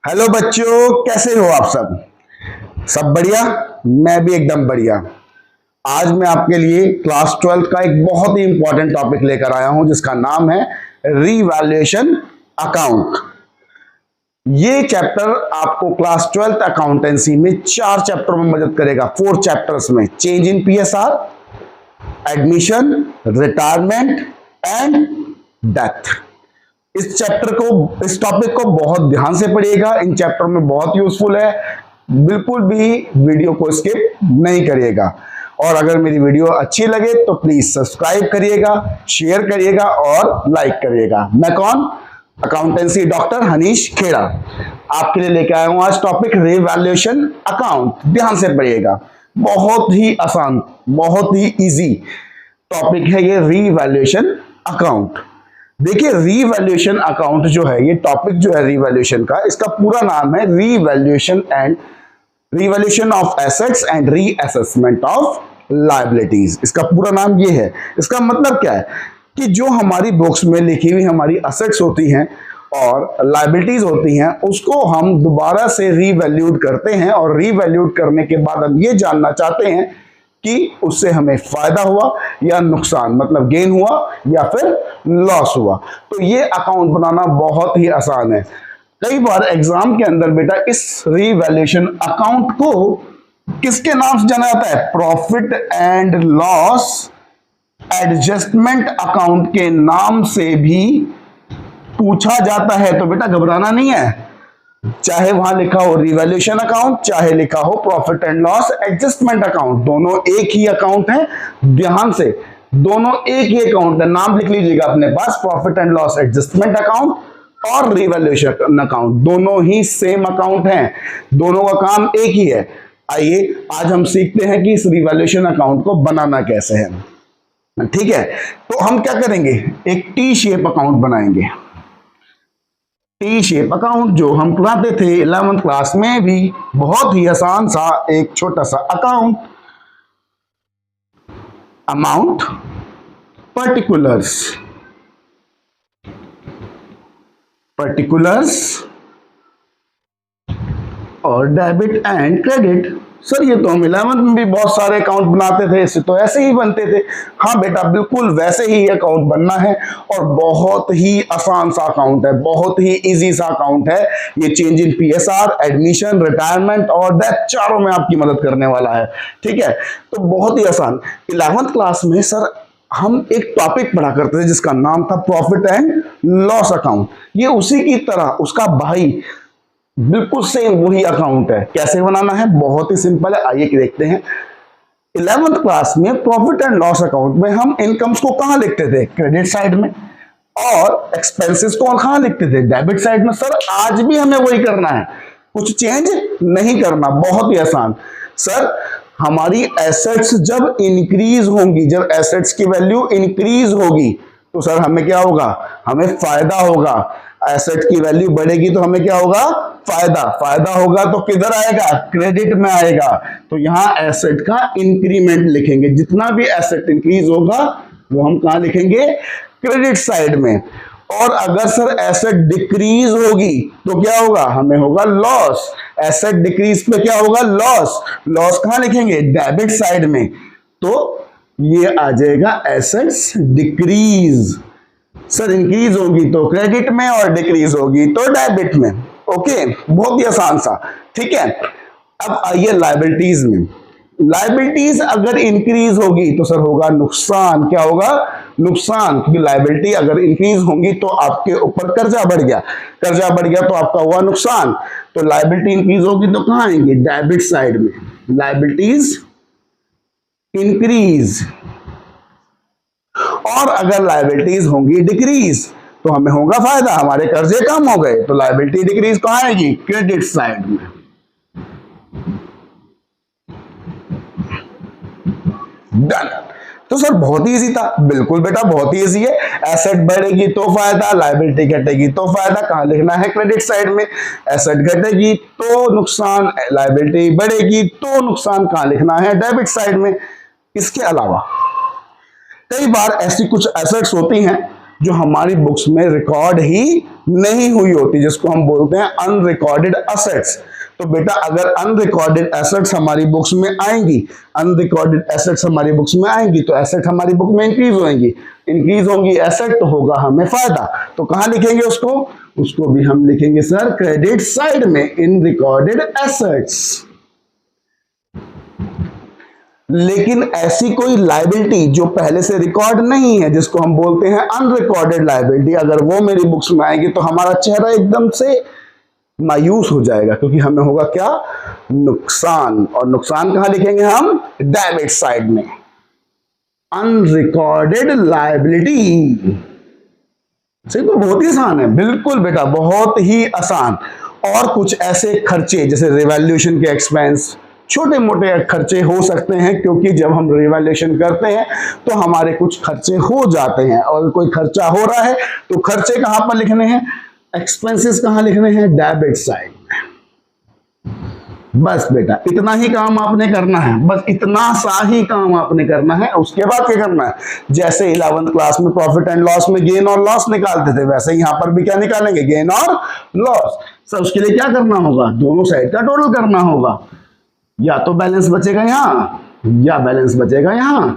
Hello बच्चों, कैसे हो आप सब बढ़िया। मैं भी एकदम बढ़िया। आज मैं आपके लिए क्लास 12 का एक बहुत ही इंपॉर्टेंट टॉपिक लेकर आया हूं जिसका नाम है रीवैल्यूएशन अकाउंट। ये चैप्टर आपको क्लास 12 अकाउंटेंसी में 4 चैप्टर में मदद करेगा। 4 चैप्टर्स में change in PSR, admission, retirement and death. इस टॉपिक को बहुत ध्यान से पढ़िएगा। इन चैप्टर में बहुत यूजफुल है। बिल्कुल भी वीडियो को स्किप नहीं करिएगा। और अगर मेरी वीडियो अच्छी लगे तो प्लीज सब्सक्राइब करिएगा, शेयर करिएगा और लाइक करिएगा। मैं कौन? अकाउंटेंसी डॉक्टर हनीश खेड़ा आपके लिए लेके आया हूं आज टॉपिक रीवैल्यूएशन अकाउंट। ध्यान से पढ़िएगा। बहुत ही आसान, बहुत ही इजी टॉपिक है ये रीवैल्यूएशन अकाउंट। देखिए, रीवैल्यूएशन अकाउंट जो है, ये टॉपिक जो है रीवैल्यूएशन का, इसका पूरा नाम है revaluation of assets and reassessment of liabilities. इसका पूरा नाम ये है। इसका मतलब क्या है कि जो हमारी बुक्स में लिखी हुई हमारी एसेट्स होती हैं और लायबिलिटीज होती हैं, उसको हम दोबारा से रीवैल्यूड करते हैं और रीवैल्यूड करने के बाद हम ये जानना चाहते हैं कि उससे हमें फायदा हुआ या नुकसान, मतलब गेन हुआ या फिर लॉस हुआ। तो ये अकाउंट बनाना बहुत ही आसान है। कई बार एग्जाम के अंदर बेटा इस रीवैल्यूएशन अकाउंट को किसके नाम से जाना जाता है? Profit and loss adjustment account के नाम से भी पूछा जाता है। तो बेटा घबराना नहीं है। चाहे वहां लिखा हो रिवैल्यूएशन अकाउंट, चाहे लिखा हो profit and loss adjustment account, दोनों एक ही अकाउंट है। ध्यान से, दोनों एक ही अकाउंट है। नाम लिख लीजिएगा अपने पास, profit and loss adjustment account और रिवैल्यूएशन अकाउंट, दोनों ही सेम अकाउंट हैं। दोनों का काम एक ही है। आइए आज हम सीखते हैं कि इस रिवैल्यूएशन अकाउंट को बनाना कैसे है। ठीक है, तो हम क्या करेंगे? एक टी शेप अकाउंट बनाएंगे। टी शेप अकाउंट जो हम पढ़ाते थे 11th क्लास में भी, बहुत ही आसान सा एक छोटा सा अकाउंट। अमाउंट, पर्टिकुलर्स और डेबिट एंड क्रेडिट। सर ये तो हम 11th में भी बहुत सारे अकाउंट बनाते थे, इससे तो ऐसे ही बनते थे। हाँ बेटा, बिल्कुल वैसे ही अकाउंट बनना है और बहुत ही आसान सा अकाउंट है, बहुत ही इजी सा अकाउंट है। ये change in PSR, admission, retirement और डेथ चारों में आपकी मदद करने वाला है। ठीक है, तो बहुत ही आसान। 11th क्लास में सर हम एक टॉपिक पढ़ा करते थे जिसका नाम था प्रॉफिट एंड लॉस अकाउंट। ये उसी की तरह उसका भाई बिल्कुल सेम वही अकाउंट है। कैसे बनाना है? बहुत ही सिंपल है। आइए देखते हैं। 11th क्लास में प्रॉफिट एंड लॉस अकाउंट में हम इनकम्स को कहां लिखते थे? क्रेडिट साइड में। और एक्सपेंसेस को कहां लिखते थे? डेबिट साइड में। सर आज भी हमें वही करना है, कुछ चेंज नहीं करना। बहुत ही आसान। सर हमारी एसेट्स जब इंक्रीज होंगी, जब एसेट्स की वैल्यू इंक्रीज होगी तो सर हमें क्या होगा? हमें फायदा होगा। एसेट की वैल्यू बढ़ेगी तो हमें क्या होगा? फायदा। फायदा होगा तो किधर आएगा? क्रेडिट में आएगा। तो यहां एसेट का इंक्रीमेंट लिखेंगे। जितना भी एसेट इंक्रीज होगा वो हम कहां लिखेंगे? क्रेडिट साइड में। और अगर सर एसेट डिक्रीज होगी तो क्या होगा? हमें होगा लॉस। एसेट डिक्रीज पे क्या होगा? लॉस। लॉस कहां लिखेंगे? डेबिट साइड में। तो ये आ जाएगा एसेट्स डिक्रीज। सर इंक्रीज होगी तो क्रेडिट में और डिक्रीज होगी तो डेबिट में। ओके, बहुत ही आसान सा। ठीक है, अब आइए लायबिलिटीज में। लायबिलिटीज अगर इंक्रीज होगी तो सर होगा नुकसान। क्या होगा? नुकसान, क्योंकि लायबिलिटी अगर इंक्रीज होंगी तो आपके ऊपर कर्जा बढ़ गया। कर्जा बढ़ गया तो आपका हुआ नुकसान। तो लायबिलिटी इंक्रीज होगी तो कहां आएंगे? डेबिट साइड में। Liabilities increase. और अगर लायबिलिटीज होंगी डिक्रीज तो हमें होगा फायदा, हमारे कर्जे कम हो गए। तो लायबिलिटी डिक्रीज कहां आएगी? क्रेडिट साइड में। डन। तो सर बहुत ही इजी था। बिल्कुल बेटा, बहुत ही इजी है। एसेट बढ़ेगी तो फायदा, लायबिलिटी घटेगी तो फायदा। कहां लिखना है? क्रेडिट साइड में। एसेट घटेगी तो नुकसान, लायबिलिटी बढ़ेगी तो नुकसान। कहां लिखना है? डेबिट साइड में। इसके अलावा कई बार ऐसी कुछ एसेट्स होती हैं जो हमारी बुक्स में रिकॉर्ड ही नहीं हुई होती, जिसको हम बोलते हैं अनरिकॉर्डेड एसेट्स। तो बेटा अगर अनरिकॉर्डेड एसेट्स हमारी बुक्स में आएंगी, अनरिकॉर्डेड एसेट्स हमारी बुक्स में आएंगी तो एसेट हमारी बुक में इंक्रीज होंगी, इंक्रीज होंगी एसेट तो होगा हमें फायदा। तो कहां लिखेंगे उसको? उसको भी हम लिखेंगे सर क्रेडिट साइड में, इन रिकॉर्डेड एसेट्स। लेकिन ऐसी कोई लायबिलिटी जो पहले से रिकॉर्ड नहीं है, जिसको हम बोलते हैं अनरिकॉर्डेड लायबिलिटी, अगर वो मेरी बुक्स में आएगी तो हमारा चेहरा एकदम से मायूस हो जाएगा, क्योंकि हमें होगा क्या? नुकसान। और नुकसान कहां लिखेंगे हम? डेबिट साइड में, अनरिकॉर्डेड लायबिलिटी। सही, तो बहुत ही आसान है, बिल्कुल बेटा बहुत ही आसान। और कुछ ऐसे खर्चे जैसे रिवैल्यूएशन के एक्सपेंस, छोटे मोटे खर्चे हो सकते हैं, क्योंकि जब हम रिवैल्यूएशन करते हैं तो हमारे कुछ खर्चे हो जाते हैं, और कोई खर्चा हो रहा है तो खर्चे कहां पर लिखने हैं? एक्सपेंसेस कहां लिखने हैं? डेबिट साइड में। बस बेटा इतना ही काम आपने करना है, बस इतना सा ही काम आपने करना है। उसके बाद क्या करना है? जैसे 11th क्लास में प्रॉफिट एंड लॉस में गेन और लॉस निकालते थे, वैसे यहां पर भी क्या निकालेंगे? गेन और लॉस। सर उसके लिए क्या करना होगा? दोनों साइड का टोटल करना होगा। या तो बैलेंस बचेगा यहां या बैलेंस बचेगा यहां।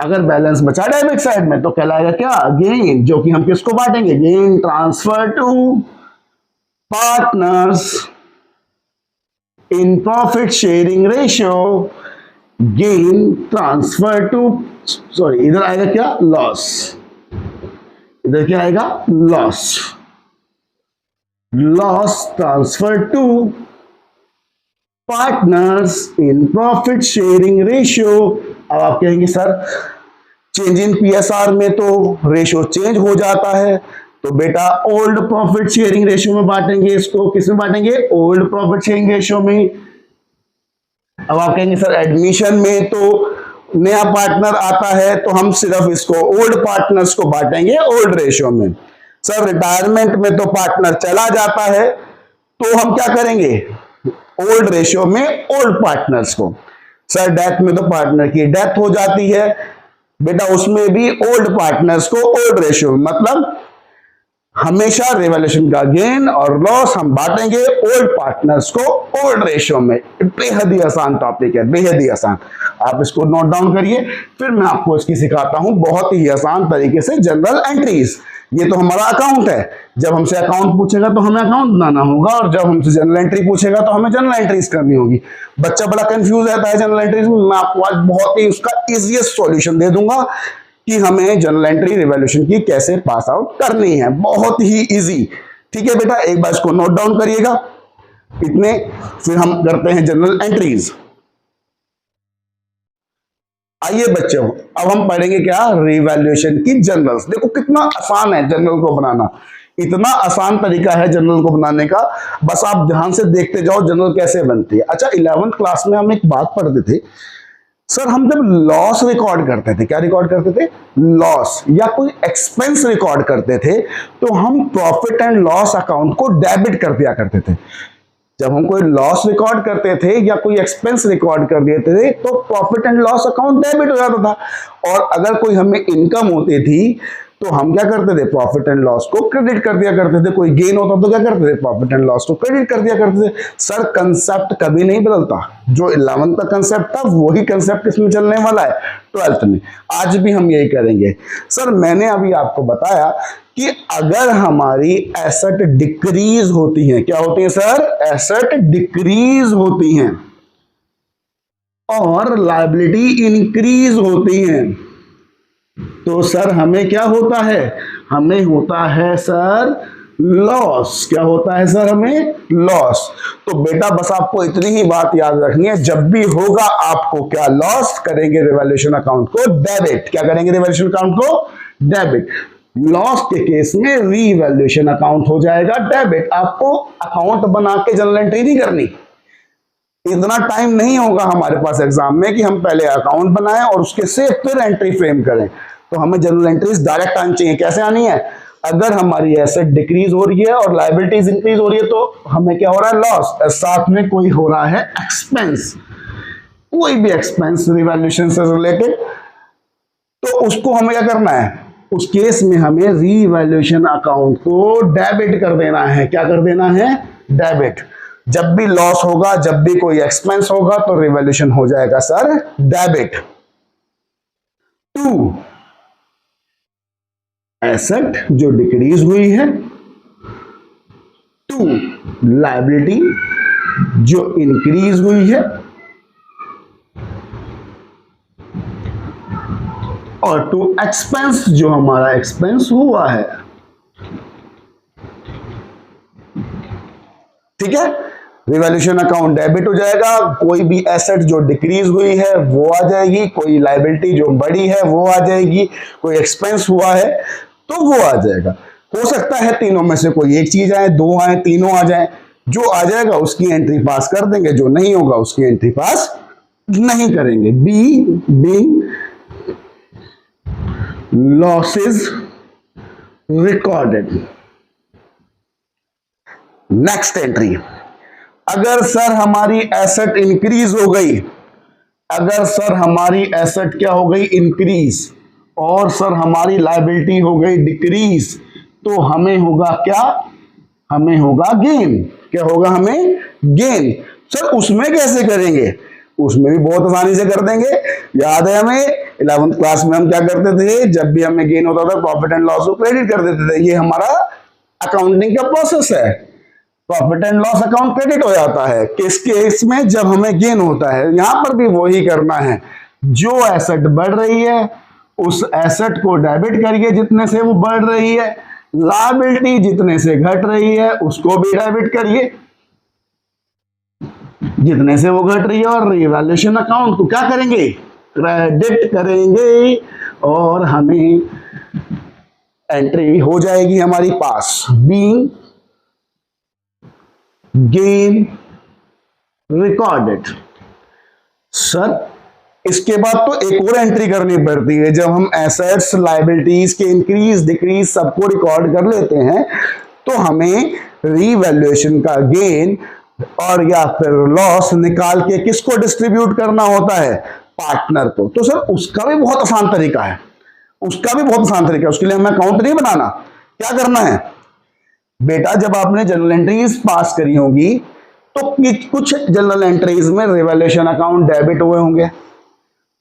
अगर बैलेंस बचा डेबिट साइड में तो कहलाएगा क्या? गेन, जो कि हम किसको बांटेंगे? Gain transfer to partners in profit sharing ratio, gain transfer to, sorry इधर आएगा क्या? लॉस। इधर क्या आएगा? Loss. Loss transfer to partners in profit sharing ratio. अब आप कहेंगे सर चेंज इन पीएसआर में तो रेशियो चेंज हो जाता है, तो बेटा ओल्ड प्रॉफिट शेयरिंग रेशियो में बांटेंगे इसको। किसमें बांटेंगे? ओल्ड प्रॉफिट शेयरिंग रेशियो में। अब आप कहेंगे सर एडमिशन में तो नया पार्टनर आता है तो हम सिर्फ इसको ओल्ड पार्टनर्स को बांटेंगे ओल्ड रेशियो में। सर रिटायरमेंट में तो पार्टनर चला जाता है तो हम क्या करेंगे? ओल्ड रेशियो में ओल्ड पार्टनर्स को। सर डेथ में तो पार्टनर की डेथ हो जाती है, बेटा उसमें भी ओल्ड पार्टनर्स को ओल्ड रेशियो में। मतलब हमेशा रिवैल्यूएशन का गेन और लॉस हम बांटेंगे ओल्ड पार्टनर्स को ओल्ड रेशियो में। बेहद ही आसान टॉपिक है, बेहद ही आसान। आप इसको नोट डाउन करिए, फिर मैं आपको इसकी सिखाता हूं बहुत ही आसान तरीके से जनरल एंट्रीज। ये तो हमारा अकाउंट है, जब हमसे अकाउंट पूछेगा तो हमें अकाउंट बनाना होगा, और जब हमसे जनरल एंट्री पूछेगा तो हमें जनरल एंट्रीज करनी होगी। बच्चा बड़ा कंफ्यूज रहता है जनरल एंट्रीज में, मैं आपको आज बहुत ही उसका इजीएस्ट सॉल्यूशन दे दूंगा कि हमें जनरल एंट्री रिवैल्यूएशन की कैसे पास आउट करनी है। बहुत ही इजी। ठीक है बेटा, एक बार इसको नोट डाउन करिएगा इतने, फिर हम करते हैं जनरल एंट्रीज। आइए बच्चों, अब हम पढ़ेंगे क्या? रिवैल्यूएशन की जनरल्स। देखो कितना आसान है जनरल को बनाना, इतना आसान तरीका है जनरल को बनाने का, बस आप ध्यान से देखते जाओ जनरल कैसे बनती है। अच्छा 11th क्लास में हम एक बात पढ़ते थे सर, हम जब लॉस रिकॉर्ड करते थे, क्या रिकॉर्ड करते थे? लॉस या कोई एक्सपेंस रिकॉर्ड करते थे तो हम प्रॉफिट एंड लॉस अकाउंट को डेबिट कर दिया करते थे। जब हम कोई लॉस रिकॉर्ड करते थे या कोई एक्सपेंस रिकॉर्ड कर देते थे तो profit and loss account debit हो जाता था। और अगर कोई हमें इनकम होती थी तो हम क्या करते थे? प्रॉफिट एंड लॉस को क्रेडिट कर दिया करते थे। कोई गेन होता तो क्या करते थे? प्रॉफिट एंड लॉस को क्रेडिट कर दिया करते थे। सर कंसेप्ट कभी नहीं बदलता, जो 11th का कंसेप्ट था वही कंसेप्ट इसमें चलने वाला है 12th में। आज भी हम यही करेंगे। सर मैंने अभी आपको बताया कि अगर हमारी एसेट डिक्रीज होती है, क्या होती है सर? एसेट डिक्रीज होती हैं और लायबिलिटी इंक्रीज होती हैं, तो सर हमें क्या होता है? हमें होता है सर लॉस। क्या होता है सर? हमें लॉस। तो बेटा बस आपको इतनी ही बात याद रखनी है, जब भी होगा आपको क्या? लॉस करेंगे रिवैल्यूएशन अकाउंट को डेबिट। क्या करेंगे? रिवैल्यूएशन अकाउंट को डेबिट। लॉस के केस में रीवैल्यूएशन अकाउंट हो जाएगा डेबिट। आपको अकाउंट बना के जनरल एंट्री नहीं करनी, इतना टाइम नहीं होगा हमारे पास एग्जाम में कि हम पहले अकाउंट बनाएं और उसके से फिर एंट्री फ्रेम करें। तो हमें जनरल एंट्रीज डायरेक्ट आनी चाहिए। कैसे आनी है? अगर हमारी एसेट डिक्रीज हो रही है और लायबिलिटीज इंक्रीज हो रही है तो हमें क्या हो रहा है? लॉस। साथ में कोई हो रहा है एक्सपेंस, कोई भी एक्सपेंस रिवैल्यूएशन से रिलेटेड, तो उसको हमें क्या करना है? उस केस में हमें रीवैल्यूएशन अकाउंट को डेबिट कर देना है। क्या कर देना है? डेबिट। जब भी लॉस होगा, जब भी कोई एक्सपेंस होगा, तो रिवैल्यूएशन हो जाएगा सर डेबिट। 2, एसेट जो डिक्रीज हुई है। 2, लायबिलिटी जो इंक्रीज हुई है। और 2, एक्सपेंस जो हमारा एक्सपेंस हुआ है। ठीक है, रिवैल्यूएशन अकाउंट डेबिट हो जाएगा। कोई भी एसेट जो डिक्रीज हुई है वो आ जाएगी, कोई लायबिलिटी जो बढ़ी है वो आ जाएगी, कोई एक्सपेंस हुआ है तो वो आ जाएगा। हो सकता है तीनों में से कोई एक चीज आए, 2 आए, तीनों आ जाए। जो आ जाएगा उसकी एंट्री पास कर देंगे, जो नहीं होगा उसकी एंट्री पास नहीं करेंगे। Be losses recorded. Next entry, अगर सर हमारी एसेट इंक्रीज हो गई, अगर सर हमारी एसेट क्या हो गई? इंक्रीज, और सर हमारी लायबिलिटी हो गई डिक्रीज, तो हमें होगा क्या? हमें होगा गेन। क्या होगा? हमें गेन। सर उसमें कैसे करेंगे? उसमें भी बहुत आसानी से कर देंगे। याद है हमें 11th क्लास में हम क्या करते थे? जब भी हमें गेन होता था प्रॉफिट एंड लॉस को क्रेडिट कर देते थे। ये हमारा अकाउंटिंग का प्रोसेस है। Profit and loss account credit हो जाता है किस केस में? जब हमें गेन होता है। यहां पर भी वही करना है। जो एसेट बढ़ रही है उस एसेट को डेबिट करिए जितने से वो बढ़ रही है, लायबिलिटी जितने से घट रही है उसको भी डेबिट करिए जितने से वो घट रही है, और रिवैल्यूएशन अकाउंट को क्या करेंगे? क्रेडिट करेंगे, और हमें एंट्री हो जाएगी हमारी पास बीइंग गेन रिकॉर्डेड। सर इसके बाद तो एक और एंट्री करनी पड़ती है। जब हम एसेट्स लायबिलिटीज के इंक्रीज डिक्रीज सबको रिकॉर्ड कर लेते हैं तो हमें रीवैल्यूएशन का गेन और या फिर लॉस निकाल के किसको डिस्ट्रीब्यूट करना होता है? पार्टनर को। तो सर उसका भी बहुत आसान तरीका है, उसका भी बहुत आसान तरीका है। उसके लिए हमें अकाउंट नहीं बनाना। क्या करना है बेटा? जब आपने जनरल एंट्रीज पास करी होगी तो कुछ जनरल एंट्रीज में रिवैल्यूएशन अकाउंट डेबिट हुए होंगे,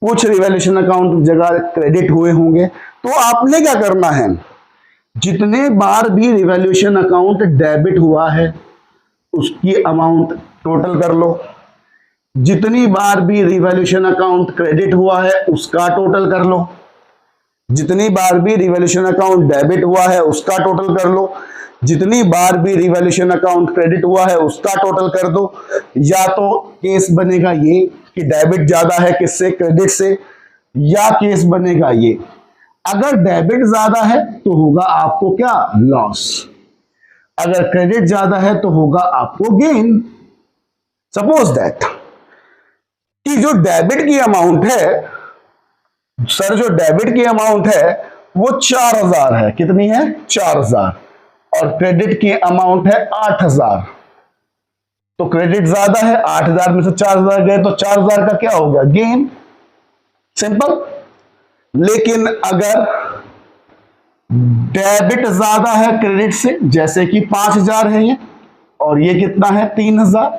कुछ रिवैल्यूएशन अकाउंट जगह क्रेडिट हुए होंगे। तो आपने क्या करना है? जितने बार भी रिवैल्यूएशन अकाउंट डेबिट हुआ है उसकी अमाउंट टोटल कर लो, जितनी बार भी रिवैल्यूएशन अकाउंट क्रेडिट हुआ है उसका टोटल कर लो, जितनी बार भी रिवैल्यूएशन अकाउंट डेबिट हुआ है उसका टोटल कर लो, जितनी बार भी रिवैल्यूएशन अकाउंट क्रेडिट हुआ है उसका टोटल कर दो। या तो केस बनेगा ये कि डेबिट ज्यादा है किससे? क्रेडिट से। या केस बनेगा ये, अगर डेबिट ज्यादा है तो होगा आपको क्या? लॉस। अगर क्रेडिट ज्यादा है तो होगा आपको गेन। सपोज दैट कि जो डेबिट की अमाउंट है, सर जो डेबिट की अमाउंट है वो 4000 है। कितनी है? 4000। और क्रेडिट की अमाउंट है 8000। तो क्रेडिट ज्यादा है, 8000 में से 4000 गए तो 4000 का क्या हो गया? गेन। सिंपल। लेकिन अगर डेबिट ज्यादा है क्रेडिट से, जैसे कि 5000 है ये और ये कितना है? 3000,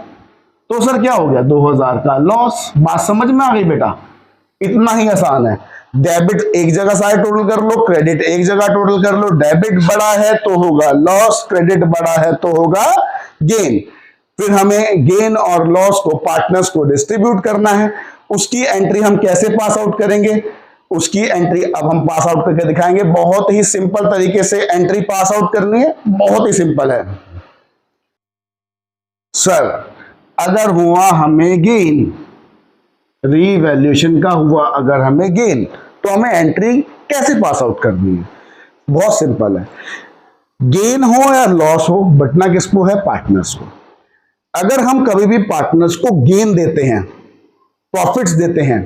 तो सर क्या हो गया? 2000 का लॉस। बात समझ में आ गई बेटा? इतना ही आसान है। डेबिट एक जगह सारे टोटल कर लो, क्रेडिट एक जगह टोटल कर लो। डेबिट बड़ा है तो होगा लॉस, क्रेडिट बड़ा है तो होगा गेन। फिर हमें गेन और लॉस को पार्टनर्स को डिस्ट्रीब्यूट करना है। उसकी एंट्री हम कैसे पास आउट करेंगे? उसकी एंट्री अब हम पास आउट करके दिखाएंगे। बहुत ही सिंपल तरीके से एंट्री पास आउट करनी है, बहुत ही सिंपल है। सर अगर हुआ हमें गेन, रीवैल्यूएशन का हुआ अगर हमें गेन, तो हमें एंट्री कैसे पास आउट करनी है? बहुत सिंपल है। गेन हो या लॉस हो, बटना किसको है? पार्टनर्स को। अगर हम कभी भी पार्टनर्स को गेन देते हैं, प्रॉफिट्स देते हैं,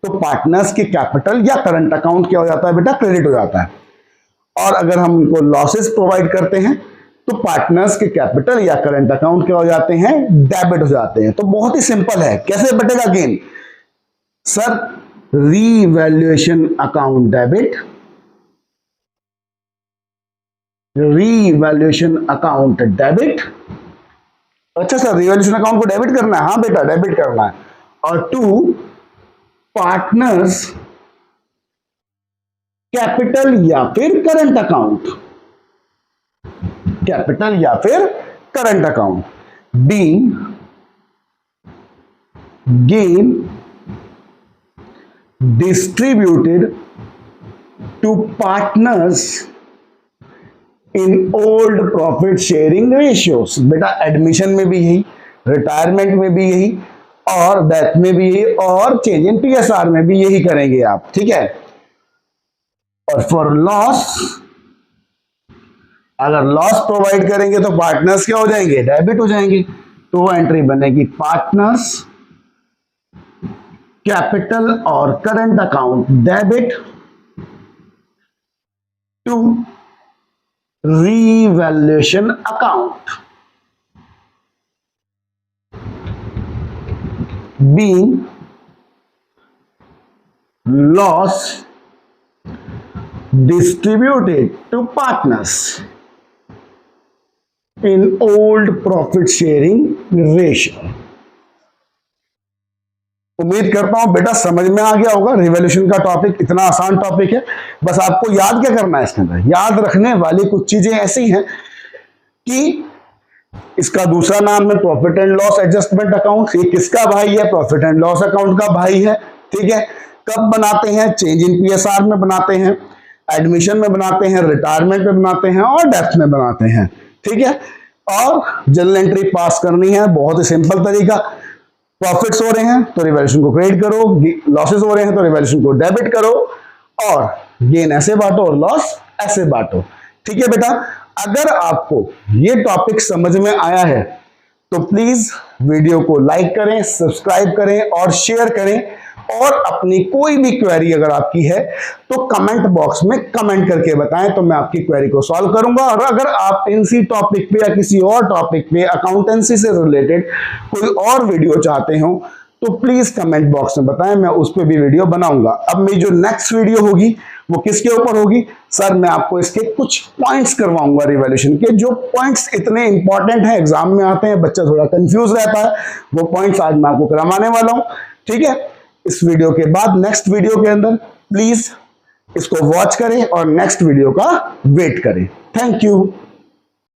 तो पार्टनर्स के कैपिटल या करंट अकाउंट क्या हो जाता है बेटा? क्रेडिट हो जाता है। और अगर हम उनको लॉसेस प्रोवाइड करते हैं तो पार्टनर्स के कैपिटल या करंट अकाउंट क्या हो जाते हैं? डेबिट हो जाते हैं। तो बहुत ही सिंपल है। कैसे बटेगा gain? Sir revaluation account debit, revaluation account debit. अच्छा सर, रिवैल्यूएशन अकाउंट को डेबिट करना है? हाँ बेटा, डेबिट करना है। और टू पार्टनर्स कैपिटल या फिर करंट अकाउंट, कैपिटल या फिर current account, being gain distributed to partners in old profit sharing ratios। बेटा एडमिशन में भी यही, रिटायरमेंट में भी यही, और डेथ में भी यही, और चेंज इन पीएसआर में भी यही करेंगे आप, ठीक है। और फॉर लॉस, अगर लॉस प्रोवाइड करेंगे तो पार्टनर्स क्या हो जाएंगे? डेबिट हो जाएंगे। तो एंट्री बनेगी पार्टनर्स कैपिटल और current account debit to revaluation account, being loss distributed to partners in old profit sharing ratio। उम्मीद करता हूं बेटा समझ में आ गया होगा। रिवॉल्यूशन का टॉपिक इतना आसान टॉपिक है, बस आपको याद क्या करना है इसके अंदर? याद रखने वाली कुछ चीजें ऐसी हैं कि इसका दूसरा नाम है profit and loss adjustment account. ये किसका भाई है? प्रॉफिट एंड लॉस अकाउंट का भाई है, ठीक है। कब बनाते हैं? चेंज इन पीएसआर में बनाते हैं, एडमिशन में बनाते हैं, रिटायरमेंट में बनाते हैं, और डेथ में बनाते हैं, ठीक है। और जर्नल एंट्री पास करनी है, बहुत ही सिंपल तरीका। प्रॉफिट्स हो रहे हैं तो रिवैल्यूएशन को क्रेडिट करो, लॉसेस हो रहे हैं तो रिवैल्यूएशन को डेबिट करो, और गेन ऐसे बांटो और लॉस ऐसे बांटो, ठीक है बेटा। अगर आपको ये टॉपिक समझ में आया है तो प्लीज वीडियो को लाइक करें, सब्सक्राइब करें और शेयर करें। और अपनी कोई भी क्वेरी अगर आपकी है तो कमेंट बॉक्स में कमेंट करके बताएं, तो मैं आपकी क्वेरी को सॉल्व करूंगा। और अगर आप इसी टॉपिक पे या किसी और टॉपिक पे अकाउंटेंसी से रिलेटेड कोई और वीडियो चाहते हो तो प्लीज कमेंट बॉक्स में बताएं, मैं उस पर भी वीडियो बनाऊंगा। अब मेरी जो नेक्स्ट वीडियो होगी वो किसके ऊपर होगी? सर मैं आपको इसके कुछ पॉइंट्स करवाऊंगा रिवॉल्यूशन के, जो पॉइंट्स इतने इंपॉर्टेंट हैं, एग्जाम में आते हैं, बच्चा थोड़ा कंफ्यूज रहता है, वो पॉइंट्स आज मैं आपको करवाने वाला हूं, ठीक है। इस वीडियो के बाद नेक्स्ट वीडियो के अंदर प्लीज इसको वॉच करें और नेक्स्ट वीडियो का वेट करें। Thank you.